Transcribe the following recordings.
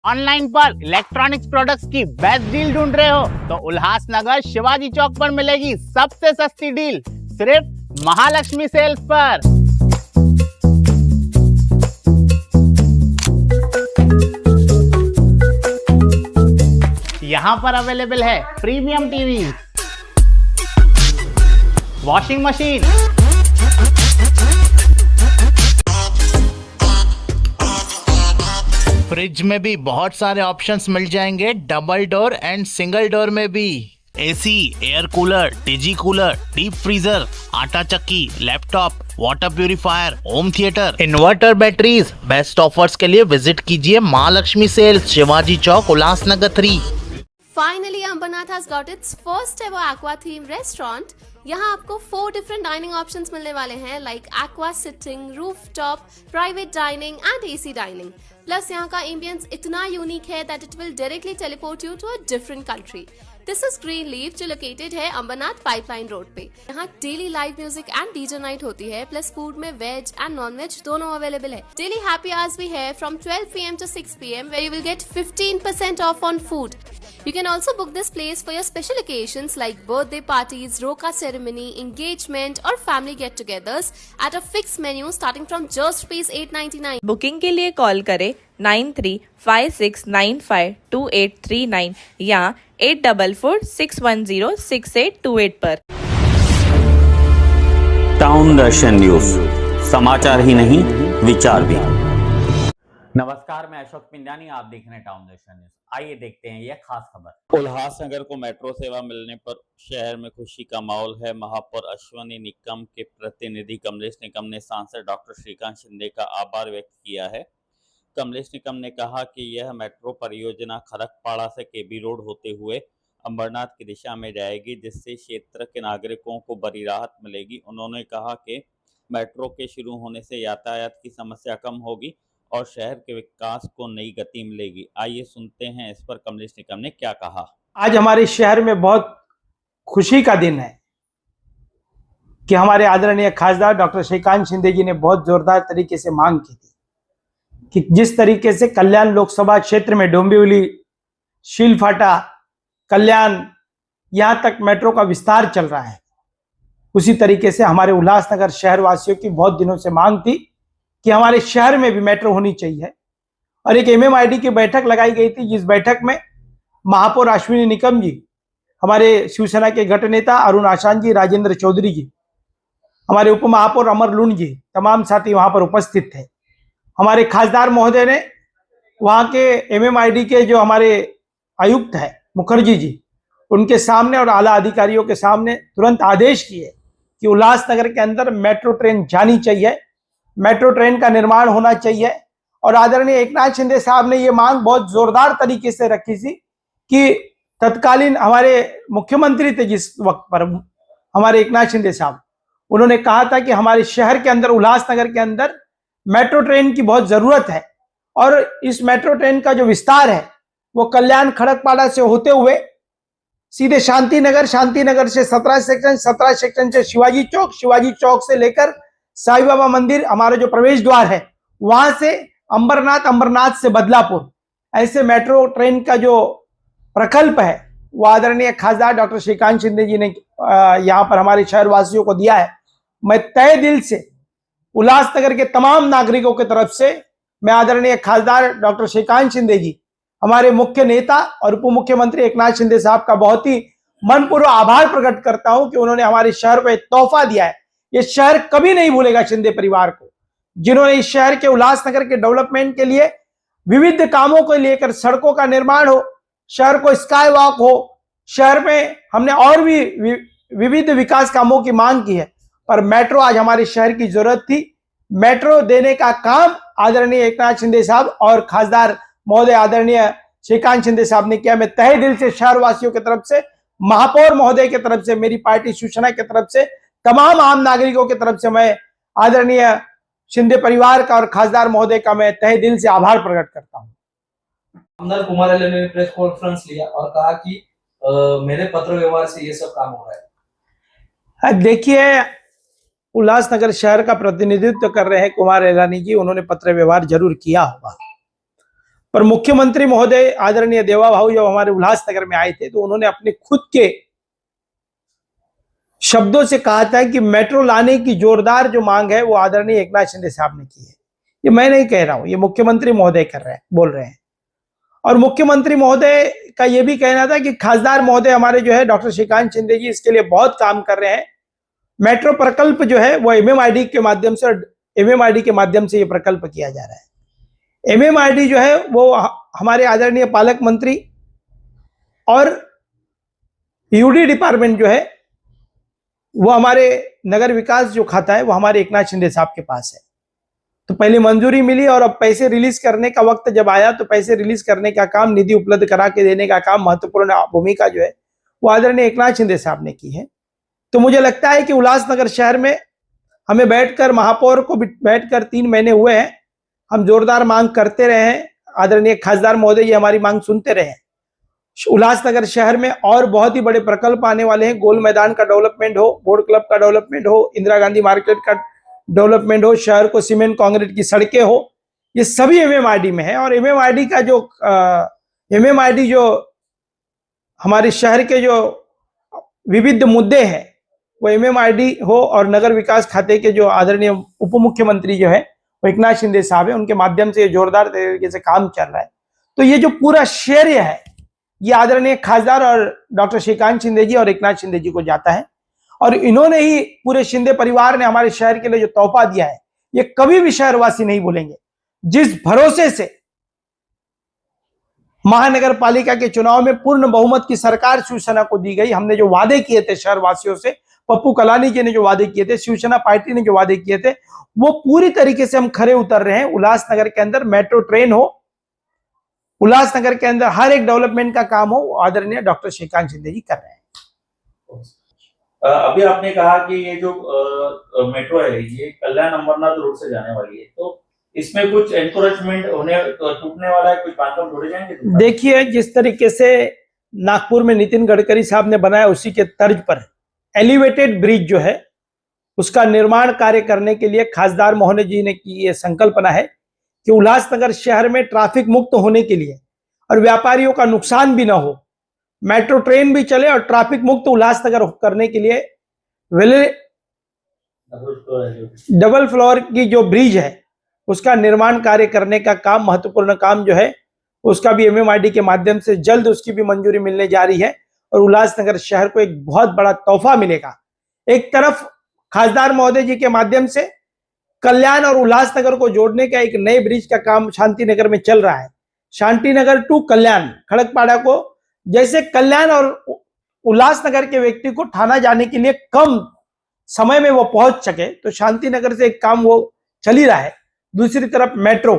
Online पर electronics products की best deal ढूंढ रहे हो तो उल्लासनगर शिवाजी चौक पर मिलेगी सबसे सस्ती डील सिर्फ महालक्ष्मी सेल्स पर। यहाँ पर अवेलेबल है premium TV, washing machine, fridge में भी बहुत सारे ऑप्शंस मिल जाएंगे, double door and single door में भी। AC, air cooler, TG cooler, deep freezer, आटा चक्की, laptop, water purifier, home theatre, inverter, batteries. Best offers के लिए विजिट कीजिए Mahalakshmi sales, Shivaji Chowk, Ulhasnagar 3। Finally, Ambernath has got its first ever aqua theme restaurant. यहाँ आपको 4 different dining options मिलने वाले हैं like aqua sitting, rooftop, private dining and AC dining. Plus यहाँ का ambience इतना unique है that it will directly teleport you to a different country. This is Greenleaf जो located है अंबरनाथ पाइपलाइन रोड पे। यहाँ daily live music and DJ night होती है, प्लस फूड में वेज एंड नॉन वेज दोनों अवेलेबल है। डेली हैप्पी आवर्स भी है from 12 PM to 6 PM where you will get 15% off on food. You can also book this place for your special occasions like birthday parties, roka ceremony, engagement or family get-togethers at a fixed menu starting from just rupees 899. Booking के लिए call करें 9356952839 या 8446106828 पर। Town दर्शन news, समाचार ही नहीं विचार भी। नमस्कार, मैं अशोक पिंडानी, आप देख रहे हैं टाउन दर्शन न्यूज। आइए देखते हैं यह खास खबर। उल्लासनगर को मेट्रो सेवा मिलने पर शहर में खुशी का माहौल है। महापौर अश्विनी निकम के प्रतिनिधि कमलेश निकम ने सांसद डॉक्टर श्रीकांत शिंदे का आभार व्यक्त किया है। कमलेश निकम ने कहा कि यह मेट्रो परियोजना खरकपाड़ा से केबी रोड होते हुए अंबरनाथ की दिशा में जाएगी, जिससे क्षेत्र के नागरिकों को बड़ी राहत मिलेगी। उन्होंने कहा कि मेट्रो के शुरू होने से यातायात की समस्या कम होगी और शहर के विकास को नई गति मिलेगी। आइए सुनते हैं इस पर कमलेश निकम ने क्या कहा। आज हमारे शहर में बहुत खुशी का दिन है कि हमारे आदरणीय खासदार डॉक्टर श्रीकांत शिंदे जी ने बहुत जोरदार तरीके से मांग की थी कि जिस तरीके से कल्याण लोकसभा क्षेत्र में डोंबिवली, शीलफाटा, कल्याण यहां तक मेट्रो का विस्तार चल रहा है, उसी तरीके से हमारे उल्लासनगर शहर वासियों की बहुत दिनों से मांग थी कि हमारे शहर में भी मेट्रो होनी चाहिए। और एक MMID की बैठक लगाई गई थी, जिस बैठक में महापौर अश्विनी निकम जी, हमारे शिवसेना के गट नेता अरुण आशान जी, राजेंद्र चौधरी जी, हमारे उप महापौर अमर लुंड जी, तमाम साथी वहां पर उपस्थित थे। हमारे खासदार महोदय ने वहां के MMID के जो हमारे आयुक्त है मुखर्जी जी, उनके सामने और आला अधिकारियों के सामने तुरंत आदेश किए कि उल्लासनगर के अंदर मेट्रो ट्रेन जानी चाहिए, मेट्रो ट्रेन का निर्माण होना चाहिए। और आदरणीय एकनाथ शिंदे साहब ने ये मांग बहुत जोरदार तरीके से रखी थी कि तत्कालीन हमारे मुख्यमंत्री थे जिस वक्त पर, हमारे एकनाथ शिंदे साहब, उन्होंने कहा था कि हमारे शहर के अंदर, उल्लासनगर के अंदर मेट्रो ट्रेन की बहुत जरूरत है। और इस मेट्रो ट्रेन का जो विस्तार है वो कल्याण खड़कपाड़ा से होते हुए सीधे शांतिनगर, शांतिनगर से 17 सेक्शन, 17 सेक्शन से शिवाजी चौक, शिवाजी चौक से लेकर साईं बाबा मंदिर, हमारा जो प्रवेश द्वार है, वहां से अंबरनाथ, अंबरनाथ से बदलापुर, ऐसे मेट्रो ट्रेन का जो प्रकल्प है वो आदरणीय खासदार डॉक्टर श्रीकांत शिंदे जी ने यहाँ पर हमारे शहर वासियों को दिया है। मैं तहे दिल से उल्लासनगर के तमाम नागरिकों की तरफ से मैं आदरणीय खासदार डॉक्टर श्रीकांत शिंदे जी, हमारे मुख्य नेता और उप मुख्यमंत्री एकनाथ शिंदे साहब का बहुत ही मनपूर्वक आभार प्रकट करता हूं कि उन्होंने हमारे शहर को एक तोहफा दिया है। ये शहर कभी नहीं भूलेगा शिंदे परिवार को, जिन्होंने इस शहर के, उल्लासनगर के डेवलपमेंट के लिए विविध कामों को लेकर, सड़कों का निर्माण हो, शहर को स्काई वॉक हो, शहर में हमने और भी विविध विकास कामों की मांग की है, पर मेट्रो आज हमारे शहर की जरूरत थी। मेट्रो देने का काम आदरणीय एकनाथ शिंदे साहब और खासदार महोदय आदरणीय श्रीकांत शिंदे साहब ने किया। मैं तहे दिल से शहर वासियों की तरफ से, महापौर महोदय की तरफ से, मेरी पार्टी शिवसेना की तरफ से, तमाम आम नागरिकों की तरफ से मैं आदरणीय शिंदे परिवार का और खासदार महोदय का मैं तहे दिल से आभार प्रकट करता हूं। आमदार कुमार ने प्रेस कॉन्फ्रेंस लिया और कहा कि मेरे पत्र व्यवहार से ये सब काम हो रहा है। देखिए, उल्लासनगर शहर का प्रतिनिधित्व कर रहे हैं कुमार एलानी जी, उन्होंने पत्र व्यवहार जरूर किया होगा, पर मुख्यमंत्री महोदय आदरणीय देवा भाऊ जब हमारे उल्लासनगर में आए थे तो उन्होंने अपने खुद के शब्दों से कहा था कि मेट्रो लाने की जोरदार जो मांग है वो आदरणीय एकनाथ शिंदे साहब ने की है। ये मैं नहीं कह रहा हूं, ये मुख्यमंत्री महोदय बोल रहे हैं। और मुख्यमंत्री महोदय का ये भी कहना था कि खासदार महोदय हमारे जो है डॉक्टर श्रीकांत शिंदे जी इसके लिए बहुत काम कर रहे हैं। मेट्रो प्रकल्प जो है वो एमएमआरडी के माध्यम से ये प्रकल्प किया जा रहा है। एमएमआरडी जो है वो हमारे आदरणीय पालक मंत्री और यूडी डिपार्टमेंट जो है वो हमारे नगर विकास जो खाता है वो हमारे एकनाथ शिंदे साहब के पास है। तो पहले मंजूरी मिली और अब पैसे रिलीज करने का वक्त जब आया तो पैसे रिलीज करने का काम, निधि उपलब्ध करा के देने का काम, महत्वपूर्ण भूमिका जो है वो आदरणीय एकनाथ शिंदे साहब ने की है। तो मुझे लगता है कि उल्लासनगर शहर में हमें बैठकर, महापौर को बैठकर 3 महीने हुए हैं, हम जोरदार मांग करते रहे हैं। आदरणीय खासदार महोदय ये हमारी मांग सुनते रहे। उल्लासनगर शहर में और बहुत ही बड़े प्रकल्प आने वाले हैं। गोल मैदान का डेवलपमेंट हो, बोर्ड क्लब का डेवलपमेंट हो, इंदिरा गांधी मार्केट का डेवलपमेंट हो, शहर को सीमेंट कंक्रीट की सड़कें हो, ये सभी एमएमआरडी में है। और एमएमआरडी का जो हमारे शहर के जो विविध मुद्दे हैं वो एमएमआरडी हो और नगर विकास खाते के जो आदरणीय उप मुख्यमंत्री जो है वो एकनाथ शिंदे साहब है, उनके माध्यम से जोरदार तरीके से काम चल रहा है। तो ये जो पूरा श्रेय है ये आदरणीय खासदार और डॉक्टर श्रीकांत शिंदे जी और एकनाथ शिंदे जी को जाता है। और इन्होंने ही, पूरे शिंदे परिवार ने हमारे शहर के लिए जो तोहफा दिया है ये कभी भी शहरवासी नहीं भूलेंगे। जिस भरोसे से महानगर पालिका के चुनाव में पूर्ण बहुमत की सरकार शिवसेना को दी गई, हमने जो वादे किए थे शहरवासियों से, पप्पू कलानी जी ने जो वादे किए थे, शिवसेना पार्टी ने जो वादे किए थे, वो पूरी तरीके से हम खरे उतर रहे हैं। उल्लासनगर के अंदर मेट्रो ट्रेन हो, उल्लासनगर के अंदर हर एक डेवलपमेंट का काम हो, आदरणीय डॉक्टर श्रीकांत शिंदे जी कर रहे हैं। अभी आपने कहा कि ये जो मेट्रो है ये कल्याण अमरनाथ रोड से जाने वाली है, तो इसमें कुछ एनक्रोचमेंट टूटने वाला है, कुछ बांधकाम जोड़े जाएंगे? देखिए, जिस तरीके से नागपुर में नितिन गडकरी साहब ने बनाया उसी के तर्ज पर एलिवेटेड ब्रिज जो है उसका निर्माण कार्य करने के लिए खासदार महोदय जी ने की ये संकल्पना है कि उल्लासनगर शहर में ट्रैफिक मुक्त होने के लिए और व्यापारियों का नुकसान भी ना हो, मेट्रो ट्रेन भी चले और ट्रैफिक मुक्त उल्लासनगर करने के लिए डबल फ्लोर की जो ब्रिज है उसका निर्माण कार्य करने का काम, महत्वपूर्ण काम जो है उसका भी एमएमआरडी के माध्यम से जल्द उसकी भी मंजूरी मिलने जा रही है और उल्लासनगर शहर को एक बहुत बड़ा तोहफा मिलेगा। एक तरफ खासदार महोदय जी के माध्यम से कल्याण और उल्लासनगर को जोड़ने का एक नए ब्रिज का काम शांतिनगर में चल रहा है। शांतिनगर टू कल्याण, खड़कपाड़ा को जैसे कल्याण और उल्लासनगर के व्यक्ति को थाना जाने के लिए कम समय में वो पहुंच सके, तो शांतिनगर से एक काम वो चल ही रहा है। दूसरी तरफ मेट्रो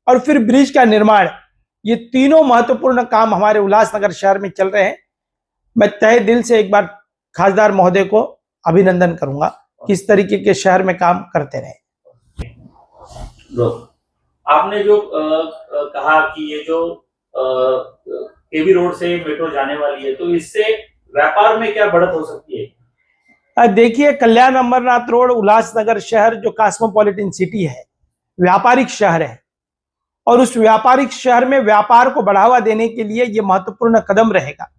और फिर ब्रिज का निर्माण, ये तीनों महत्वपूर्ण काम हमारे उल्लासनगर शहर में चल रहे हैं। मैं तहे दिल से एक बार खासदार महोदय को अभिनंदन करूंगा, किस तरीके के शहर में काम करते रहे। आपने जो कहा कि ये जो केवी रोड से मेट्रो जाने वाली है, तो इससे व्यापार में क्या बढ़त हो सकती है? देखिए, कल्याण अमरनाथ रोड, उल्लासनगर शहर जो कॉस्मोपॉलिटन सिटी है, व्यापारिक शहर है और उस व्यापारिक शहर में व्यापार को बढ़ावा देने के लिए ये महत्वपूर्ण कदम रहेगा।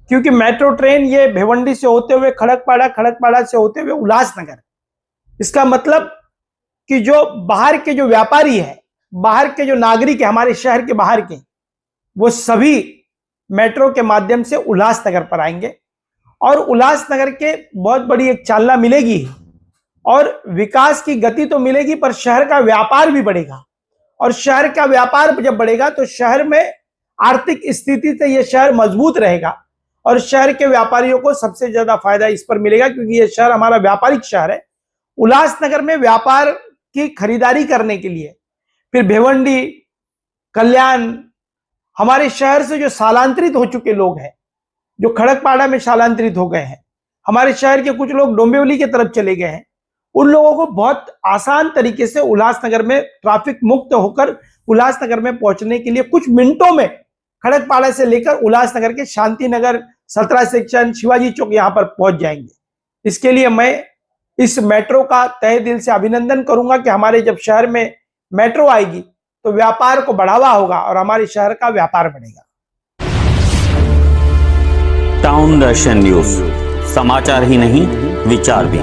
क्योंकि मेट्रो ट्रेन ये भिवंडी से होते हुए खड़कपाड़ा, खड़कपाड़ा से होते हुए उल्लासनगर, इसका मतलब कि जो बाहर के जो व्यापारी है, बाहर के जो नागरिक है हमारे शहर के बाहर के, वो सभी मेट्रो के माध्यम से उल्लासनगर पर आएंगे और उल्लासनगर के बहुत बड़ी एक चालना मिलेगी और विकास की गति तो मिलेगी, पर शहर का व्यापार भी बढ़ेगा। और शहर का व्यापार जब बढ़ेगा तो शहर में आर्थिक स्थिति से यह शहर मजबूत रहेगा और शहर के व्यापारियों को सबसे ज्यादा फायदा इस पर मिलेगा, क्योंकि यह शहर हमारा व्यापारिक शहर है। उल्लासनगर में व्यापार की खरीदारी करने के लिए फिर भिवंडी, कल्याण, हमारे शहर से जो स्थानांतरित हो चुके लोग हैं, जो खड़कपाड़ा में स्थानांतरित हो गए हैं, हमारे शहर के कुछ लोग डोंबिवली की तरफ चले गए हैं, उन लोगों को बहुत आसान तरीके से उल्लासनगर में ट्रैफिक मुक्त होकर उल्लासनगर में पहुंचने के लिए कुछ मिनटों में खड़कपाड़ा से लेकर उल्लासनगर के शांतिनगर 17 सेक्शन शिवाजी चौक यहां पर पहुंच जाएंगे। इसके लिए मैं इस मेट्रो का तहे दिल से अभिनंदन करूंगा कि हमारे जब शहर में मेट्रो आएगी तो व्यापार को बढ़ावा होगा और हमारे शहर का व्यापार बढ़ेगा। टाउन दर्शन न्यूज, समाचार ही नहीं विचार भी।